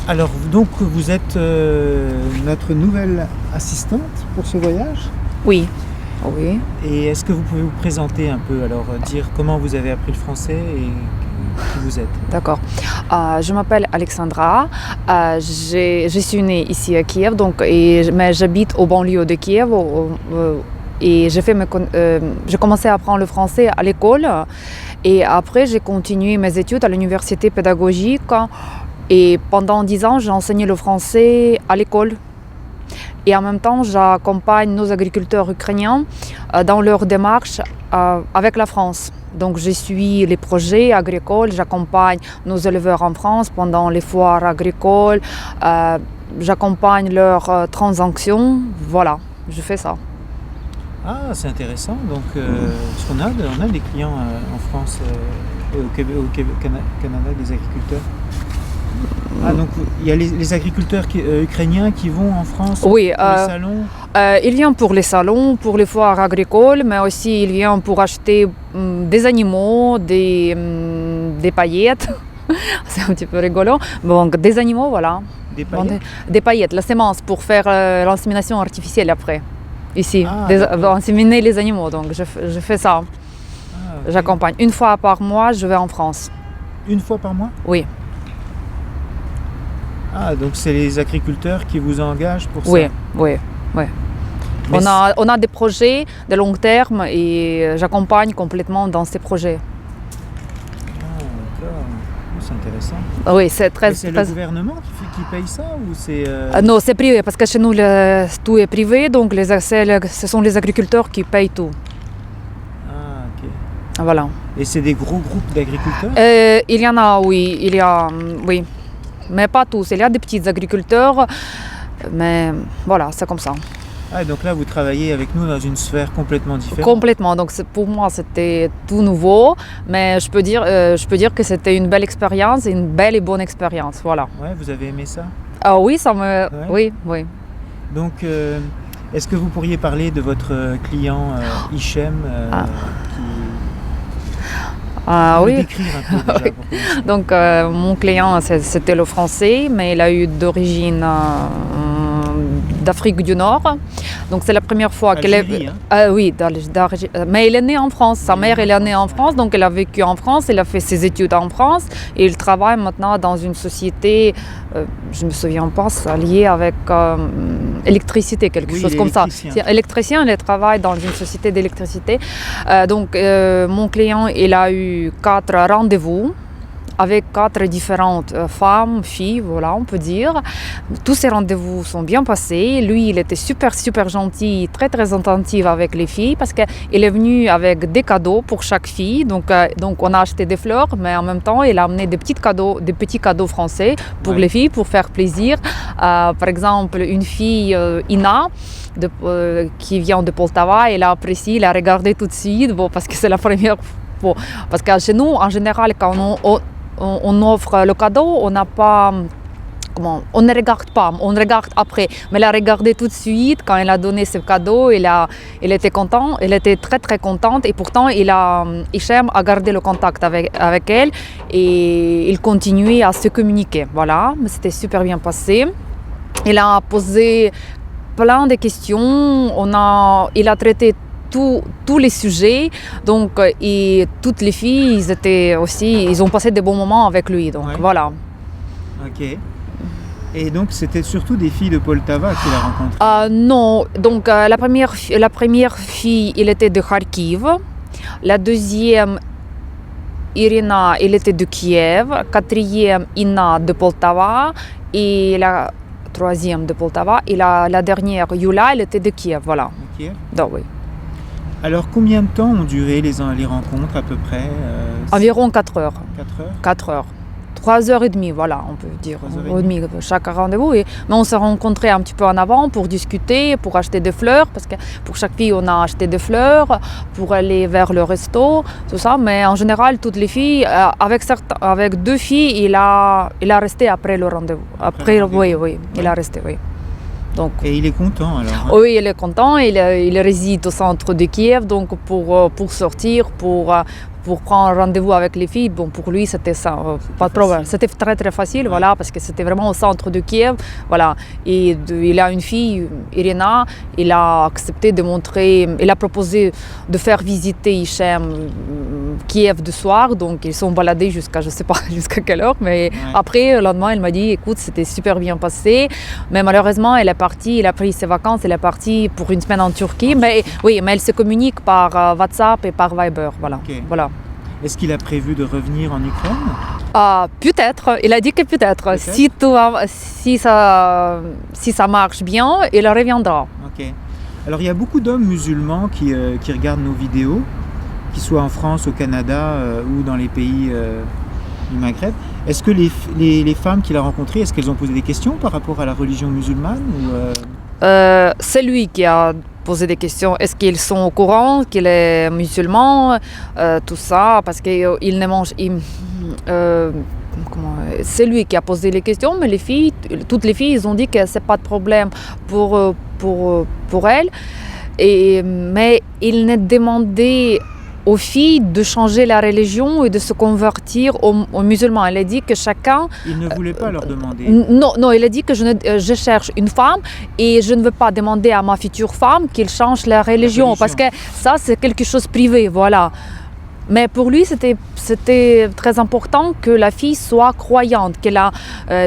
Alors, donc, vous êtes notre nouvelle assistante pour ce voyage. Oui, oui. Et est-ce que vous pouvez vous présenter un peu, alors dire comment vous avez appris le français et qui vous êtes? D'accord. Je m'appelle Alexandra. Je suis née ici à Kiev, mais j'habite au banlieue de Kiev. Et j'ai commencé à apprendre le français à l'école. Et après, j'ai continué mes études à l'université pédagogique. Et pendant 10 ans, j'ai enseigné le français à l'école. Et en même temps, j'accompagne nos agriculteurs ukrainiens dans leur démarche avec la France. Donc, je suis les projets agricoles, j'accompagne nos éleveurs en France pendant les foires agricoles, j'accompagne leurs transactions. Voilà, je fais ça. Ah, c'est intéressant. Donc, parce on a des clients en France et au Canada, des agriculteurs. Ah, donc il y a les agriculteurs ukrainiens qui vont en France pour les salons. Ils viennent pour les salons, pour les foires agricoles, mais aussi ils viennent pour acheter des animaux, des paillettes. C'est un petit peu rigolo. Donc des animaux, voilà. Des paillettes? Des paillettes, la sémence pour faire l'insémination artificielle après. Ici, d'accord. inséminer les animaux. Donc je fais ça. Ah, ok. J'accompagne. Une fois par mois, je vais en France. Une fois par mois? Oui. Ah, donc c'est les agriculteurs qui vous engagent pour ça? Oui, oui, oui. Mais On a des projets de long terme et j'accompagne complètement dans ces projets. Ah, d'accord. C'est intéressant. Oui, c'est très... Et c'est le gouvernement qui paye ça ou c'est... Non, c'est privé parce que chez nous, tout est privé, donc ce sont les agriculteurs qui payent tout. Ah, ok. Voilà. Et c'est des gros groupes d'agriculteurs? Il y en a, oui, oui. Mais pas tous. Il y a des petits agriculteurs, mais voilà, c'est comme ça. Ah, donc là, vous travaillez avec nous dans une sphère complètement différente. Complètement. Donc pour moi, c'était tout nouveau, mais je peux dire que c'était une belle expérience, une belle et bonne expérience. Voilà. Ouais, vous avez aimé ça? Ah oui, Ouais. oui, oui. Donc, est-ce que vous pourriez parler de votre client Hichem Ah le oui. décrire un peu déjà pour commencer. Donc mon client, c'était le français, mais il a eu d'origine d'Afrique du Nord. Donc c'est la première fois qu'elle Algérie, est... hein? Oui, mais il est né en France. Sa mère, elle est née en France, donc elle a vécu en France, elle a fait ses études en France et il travaille maintenant dans une société, je ne me souviens pas, ça lié avec électricité, quelque chose comme ça. C'est électricien, il travaille dans une société d'électricité. Donc mon client, il a eu 4 rendez-vous avec 4 différentes femmes, filles, voilà, on peut dire. Tous ces rendez-vous sont bien passés. Lui, il était super, super gentil, très, très attentif avec les filles parce qu'il est venu avec des cadeaux pour chaque fille. Donc on a acheté des fleurs, mais en même temps, il a amené des petits cadeaux français pour les filles, pour faire plaisir. Par exemple, une fille, Ina, qui vient de Poltava, elle a apprécié, elle a regardé tout de suite, parce que c'est la première fois. Parce que chez nous, en général, quand on offre le cadeau, on n'a pas... on ne regarde pas, on regarde après. Mais elle a regardé tout de suite quand elle a donné ce cadeau, elle était contente, elle était très très contente et pourtant Hichem a gardé le contact avec elle et il continuait à se communiquer. Voilà, mais c'était super bien passé. Il a posé plein de questions, il a traité tous les sujets, donc et toutes les filles, ils ont passé des bons moments avec lui, donc voilà. Ok. Et donc c'était surtout des filles de Poltava qu'il a rencontrées? Non, donc la première fille, elle était de Kharkiv, la deuxième, Irina, elle était de Kiev, quatrième, Ina de Poltava, et la troisième de Poltava, et la dernière, Yula, elle était de Kiev, voilà. Kiev? Donc, oui. Alors combien de temps ont duré les rencontres à peu près? Environ 4 heures. 4 heures? 4 heures. 3h30, voilà, on peut dire. 3h30 chaque rendez-vous. Mais on s'est rencontrés un petit peu en avant pour discuter, pour acheter des fleurs, parce que pour chaque fille, on a acheté des fleurs, pour aller vers le resto, tout ça. Mais en général, toutes les filles, avec 2 filles, il a resté après le rendez-vous. Oui, il a resté, oui. Donc, et il est content alors? Oui, il est content. Il réside au centre de Kiev, donc pour sortir, pour pour prendre rendez-vous avec les filles, bon, pour lui, c'était ça, pas de problème. C'était très, très facile, voilà, parce que c'était vraiment au centre de Kiev, voilà. Et il a une fille, Irina, il a accepté de montrer, il a proposé de faire visiter Hichem Kiev de soir, donc ils sont baladés jusqu'à, je sais pas jusqu'à quelle heure, mais après, le lendemain, il m'a dit, écoute, c'était super bien passé, mais malheureusement, elle est partie, il a pris ses vacances, elle est partie pour une semaine en Turquie, mais oui, mais elle se communique par WhatsApp et par Viber, voilà. Okay. Voilà. Est-ce qu'il a prévu de revenir en Ukraine? Peut-être, il a dit que peut-être. Si ça marche bien, il reviendra. Ok. Alors il y a beaucoup d'hommes musulmans qui regardent nos vidéos, qu'ils soient en France, au Canada ou dans les pays du Maghreb. Est-ce que les femmes qu'il a rencontrées, est-ce qu'elles ont posé des questions par rapport à la religion musulmane ou C'est lui qui a posé des questions. Est-ce qu'ils sont au courant qu'il est musulman, tout ça, parce qu'il ne mange... c'est lui qui a posé les questions, mais les filles, toutes les filles, ils ont dit que c'est pas de problème pour elles. Mais il ne demandait aux filles de changer la religion et de se convertir aux musulmans. Elle a dit que chacun... Il ne voulait pas leur demander. Non, il a dit que je cherche une femme et je ne veux pas demander à ma future femme qu'elle change la religion, parce que ça, c'est quelque chose de privé, voilà. Mais pour lui, c'était très important que la fille soit croyante, qu'elle a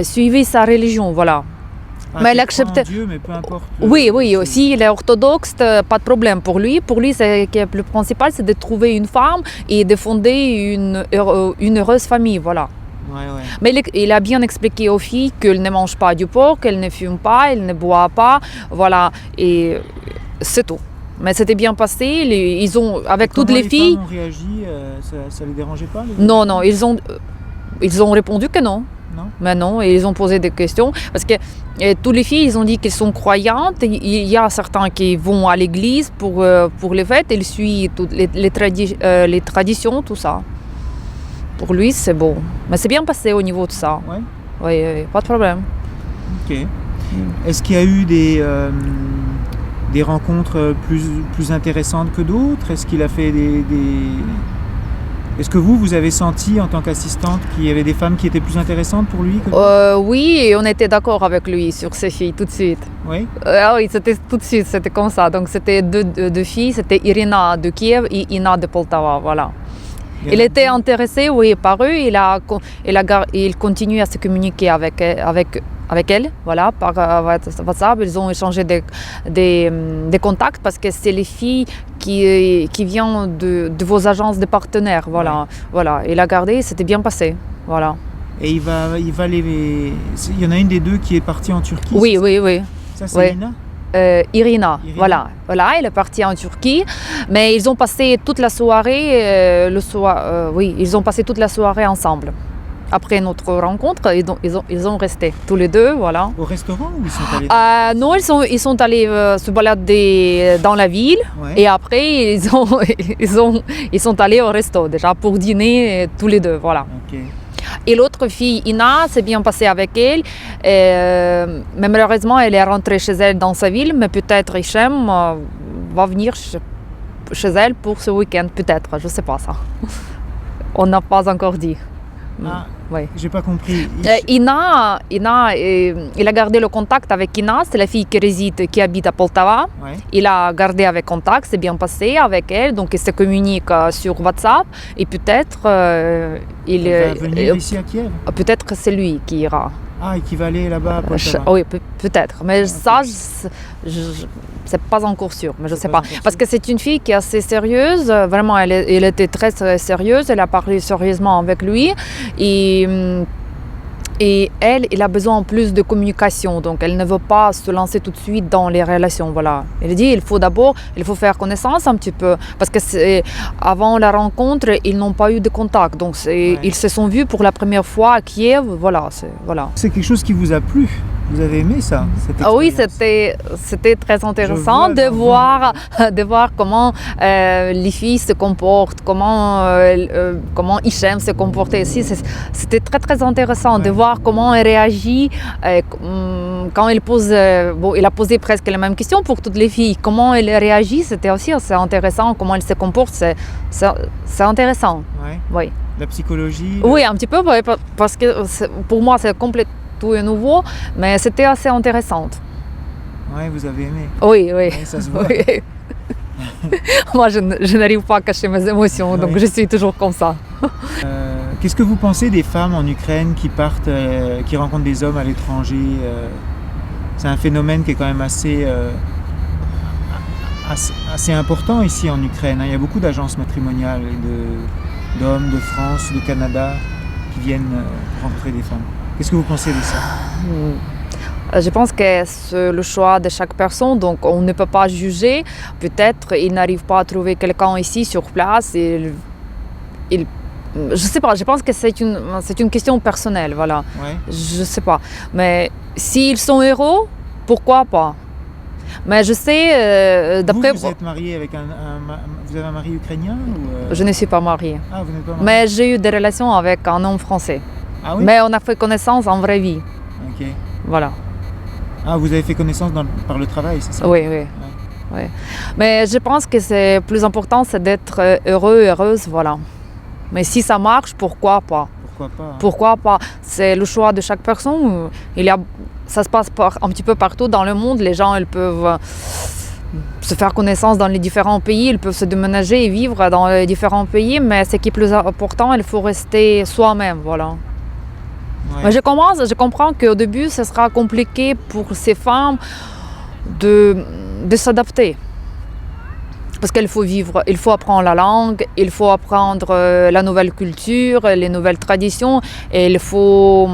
suivi sa religion, voilà. Mais elle accepte Dieu, mais peu importe. Oui, si il est orthodoxe, pas de problème pour lui. Pour lui, le principal, c'est de trouver une femme et de fonder une heureuse famille, voilà. Ouais. Mais il a bien expliqué aux filles qu'elle ne mange pas du porc, qu'elle ne fume pas, elle ne boit pas, voilà. Et c'est tout. Mais c'était bien passé. Ils ont, avec toutes les filles. Comment les femmes ont réagi? Ça les dérangeait pas? Non, ils ont répondu que non. Non. Mais non, et ils ont posé des questions parce que toutes les filles, ils ont dit qu'elles sont croyantes. Il y a certains qui vont à l'église pour les fêtes, ils suivent toutes les traditions, tout ça. Pour lui, c'est bon. Mais c'est bien passé au niveau de ça. Ouais. Oui, pas de problème. Ok. Est-ce qu'il y a eu des rencontres plus intéressantes que d'autres? Est-ce qu'il a fait Est-ce que vous avez senti en tant qu'assistante qu'il y avait des femmes qui étaient plus intéressantes pour lui Oui, et on était d'accord avec lui sur ces filles tout de suite. Oui. Oui, c'était tout de suite, c'était comme ça. Donc c'était deux filles, c'était Irina de Kiev et Ina de Poltava, voilà. Il était intéressé, oui, par eux. Il continue à se communiquer avec elle, voilà, par WhatsApp. Ils ont échangé des contacts parce que c'est les filles qui viennent de vos agences de partenaires, voilà. Ouais. Voilà. Il a gardé, c'était bien passé, voilà. Et il y en a une des deux qui est partie en Turquie? Oui. Ça, c'est Irina? Irina, voilà, elle est partie en Turquie, mais ils ont passé toute la soirée, ils ont passé toute la soirée ensemble. Après notre rencontre, ils ont resté tous les deux, voilà. Au restaurant ou ils sont allés Non, ils sont allés se balader dans la ville, ouais. Et après ils sont allés au resto déjà pour dîner tous les deux, voilà. Okay. Et l'autre fille, Ina, s'est bien passée avec elle. Mais malheureusement, elle est rentrée chez elle dans sa ville. Mais peut-être Hichem va venir chez elle pour ce week-end. Peut-être, je ne sais pas ça. On n'a pas encore dit. Ah, oui. J'ai pas compris. Ina, il a gardé le contact avec Ina, c'est la fille qui habite à Poltava. Ouais. Il a gardé avec contact, c'est bien passé avec elle, donc il se communique sur WhatsApp et peut-être il va venir ici à Kiev. Peut-être que c'est lui qui ira. Ah, et qui va aller là-bas à Poltava. Oui, peut-être. Mais ça, c'est pas encore sûr. Mais je sais pas. Parce que c'est une fille qui est assez sérieuse. Vraiment, elle était très sérieuse. Elle a parlé sérieusement avec lui. Et elle a besoin en plus de communication. Donc, elle ne veut pas se lancer tout de suite dans les relations. Voilà. Elle dit il faut faire connaissance un petit peu. Parce que avant la rencontre, ils n'ont pas eu de contact. Donc, ils se sont vus pour la première fois à Kiev. Voilà. C'est quelque chose qui vous a plu? Vous avez aimé ça, cette Ah oui, expérience? c'était très intéressant vois de dans voir, de voir comment les filles se comportent, comment Hichem se comportait aussi. C'était très très intéressant de Ouais. voir comment elle réagit quand elle pose. Bon, il a posé presque les mêmes questions pour toutes les filles. Comment elle réagit, c'était aussi assez intéressant. Comment elle se comporte, c'est intéressant. Ouais. Oui. La psychologie. Oui, un petit peu, ouais, parce que pour moi c'est complètement tout est nouveau, mais c'était assez intéressant. Ouais, vous avez aimé. Oui, oui. Ouais, ça se voit. Oui. Moi, je n'arrive pas à cacher mes émotions, donc Oui. je suis toujours comme ça. Qu'est-ce que vous pensez des femmes en Ukraine qui partent, qui rencontrent des hommes à l'étranger? C'est un phénomène qui est quand même assez important ici en Ukraine, hein. Il y a beaucoup d'agences matrimoniales d'hommes de France, de Canada qui viennent rencontrer des femmes. Qu'est-ce que vous pensez de ça? Je pense que c'est le choix de chaque personne, donc on ne peut pas juger. Peut-être il n'arrive pas à trouver quelqu'un ici sur place. Je sais pas, je pense que c'est une question personnelle, voilà. Ouais. Je sais pas. Mais s'ils sont héros, pourquoi pas? Mais je sais, d'après... Vous êtes marié avec vous avez un mari ukrainien ou Je ne suis pas mariée. Ah, vous n'êtes pas marié? Mais j'ai eu des relations avec un homme français. Ah oui? Mais on a fait connaissance en vraie vie. Ok. Voilà. Ah, vous avez fait connaissance par le travail, c'est ça? Oui, oui. Oui. Mais je pense que c'est plus important, c'est d'être heureux, heureuse, voilà. Mais si ça marche, pourquoi pas? Pourquoi pas, hein? Pourquoi pas? C'est le choix de chaque personne. Ça se passe un petit peu partout dans le monde. Les gens, ils peuvent se faire connaissance dans les différents pays, ils peuvent se déménager et vivre dans les différents pays, mais ce qui est plus important, il faut rester soi-même, voilà. Ouais. Mais je comprends qu'au début, ce sera compliqué pour ces femmes de s'adapter. Parce qu'il faut vivre, il faut apprendre la langue, il faut apprendre la nouvelle culture, les nouvelles traditions, et il faut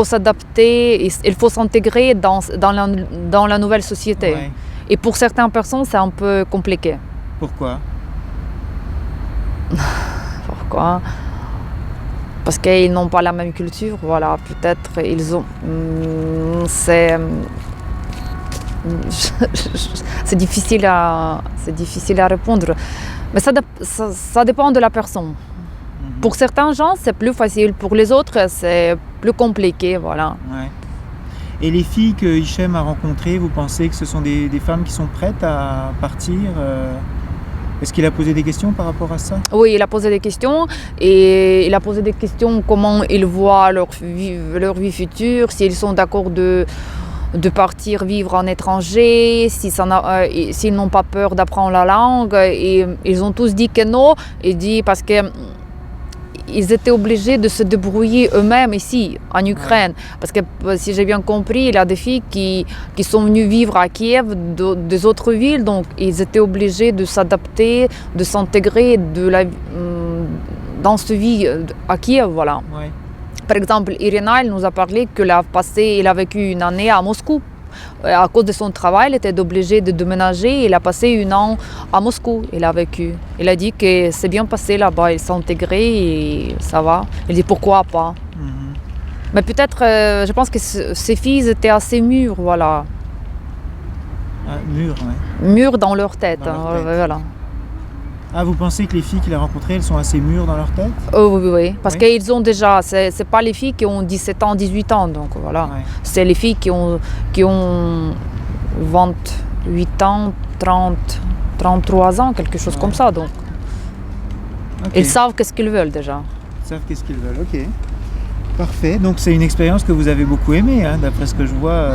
s'adapter, il faut s'intégrer dans la nouvelle société. Ouais. Et pour certaines personnes, c'est un peu compliqué. Pourquoi? Pourquoi? Parce qu'ils n'ont pas la même culture, voilà, peut-être ils ont... C'est difficile à répondre. Mais ça dépend de la personne. Mhm. Pour certains gens, c'est plus facile. Pour les autres, c'est plus compliqué, voilà. Ouais. Et les filles que Hichem a rencontrées, vous pensez que ce sont des femmes qui sont prêtes à partir? Est-ce qu'il a posé des questions par rapport à ça? Oui, il a posé des questions et il a posé des questions comment ils voient leur vie future, s'ils sont d'accord de partir vivre en étranger, s'ils n'ont pas peur d'apprendre la langue. Et ils ont tous dit que non, parce que ils étaient obligés de se débrouiller eux-mêmes ici, en Ukraine. Parce que, si j'ai bien compris, il y a des filles qui sont venues vivre à Kiev des autres villes, donc ils étaient obligés de s'adapter, de s'intégrer dans cette vie à Kiev, voilà. Ouais. Par exemple, Irina, elle nous a parlé qu'elle a vécu une année à Moscou. À cause de son travail, elle était obligée de déménager. Elle a passé 1 an à Moscou. Elle a vécu. Elle a dit que c'est bien passé là-bas. Elle s'est intégrée et ça va. Elle dit pourquoi pas. Mhm. Mais peut-être, je pense que ces filles étaient assez mûres, voilà. Ah, mûr, ouais. Mûres dans leur tête. Dans leur tête. Voilà. Ah, vous pensez que les filles qu'il a rencontrées, elles sont assez mûres dans leur tête? Oh, oui. Parce Oui. qu'ils ont déjà, c'est pas les filles qui ont 17 ans, 18 ans, donc voilà. Ouais. C'est les filles qui ont 28 ans, 30, 33 ans, quelque chose Ouais. comme ça. Donc, Ok. ils savent qu'est-ce qu'ils veulent déjà. Ils savent qu'est-ce qu'ils veulent, ok. Parfait, donc c'est une expérience que vous avez beaucoup aimée, hein, d'après ce que je vois.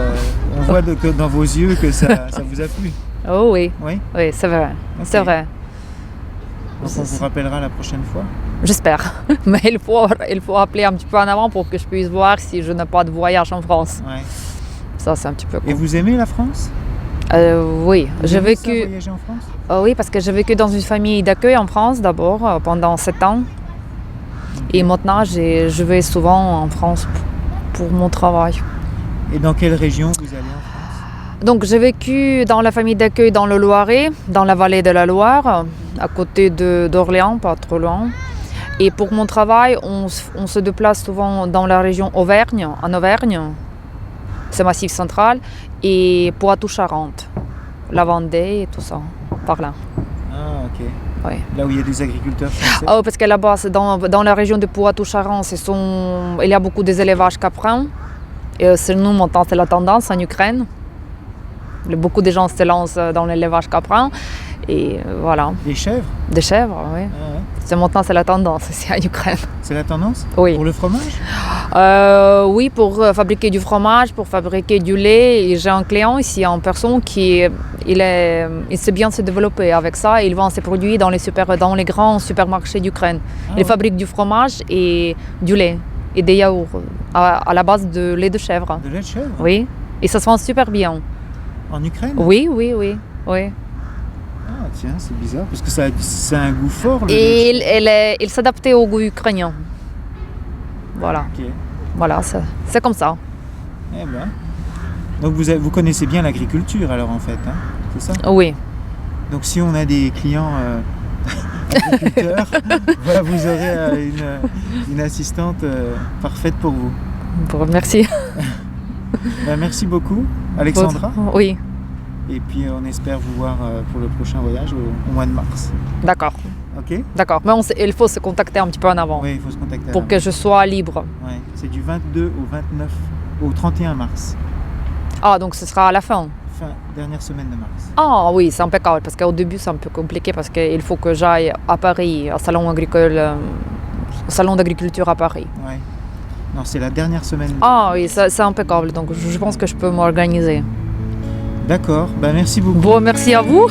On voit que dans vos yeux que ça vous a plu. Oh oui, Oui? oui, c'est vrai, Ok. c'est vrai. Donc on vous rappellera la prochaine fois. J'espère. Mais il faut appeler un petit peu en avant pour que je puisse voir si je n'ai pas de voyage en France. Ouais. Ça, c'est un petit peu Et con. vous aimez la France? Oui, Vous j'ai aimez ça, vécu... voyager en France? Oui, parce que j'ai vécu dans une famille d'accueil en France d'abord, pendant 7 ans. Et maintenant, je vais souvent en France pour mon travail. Et dans quelle région vous allez en France? Donc, j'ai vécu dans la famille d'accueil dans le Loiret, dans la vallée de la Loire, à côté d'Orléans, pas trop loin. Et pour mon travail, on se déplace souvent dans la région Auvergne, en Auvergne. c'est Massif Central, et Poitou-Charentes, la Vendée et tout ça, par là. Ah, ok. Oui. Là où il y a des agriculteurs français. Oh, parce que là-bas, dans la région de Poitou-Charentes, il y a beaucoup des élevages caprins. Et c'est nous, maintenant, c'est la tendance en Ukraine. Beaucoup de gens se lancent dans l'élevage caprin. Et voilà. Les chèvres? Des chèvres, oui. Ah, ouais. Maintenant, c'est la tendance ici en Ukraine. C'est la tendance? Oui. Pour le fromage? Oui, pour fabriquer du fromage, pour fabriquer du lait. Et j'ai un client ici en personne il sait bien se développer avec ça. Il vend ses produits dans les grands supermarchés d'Ukraine. Ah, Il ouais. fabrique du fromage et du lait et des yaourts à la base de lait de chèvre. De lait de chèvre? Oui, et ça se vend super bien. En Ukraine? Oui. Ah, tiens, c'est bizarre, parce que c'est un goût fort, le lait de Et chèvre. il s'adaptait au goût ukrainien. Voilà, Ok. voilà, c'est comme ça. Eh ben. Donc vous connaissez bien l'agriculture alors en fait, hein, c'est ça? Oui, Donc si on a des clients agriculteurs, voilà, vous aurez une assistante parfaite pour vous. bon, merci. Ben, merci beaucoup Alexandra. Oui, Et puis on espère vous voir pour le prochain voyage au mois de mars. d'accord, Ok? d'accord. Mais il faut se contacter un petit peu en avant Oui, il faut se contacter. pour avant. que je sois libre. Ouais, c'est du 22 au 29, au 31 mars. Ah, donc ce sera à la fin. Dernière semaine de mars. Ah oui, c'est impeccable parce qu'au début c'est un peu compliqué parce qu'il faut que j'aille à Paris, au salon d'agriculture à Paris. Ouais. Non, c'est la dernière semaine. Ah oui, c'est impeccable, donc je pense que je peux m'organiser. D'accord, ben merci beaucoup. Bon, merci à vous.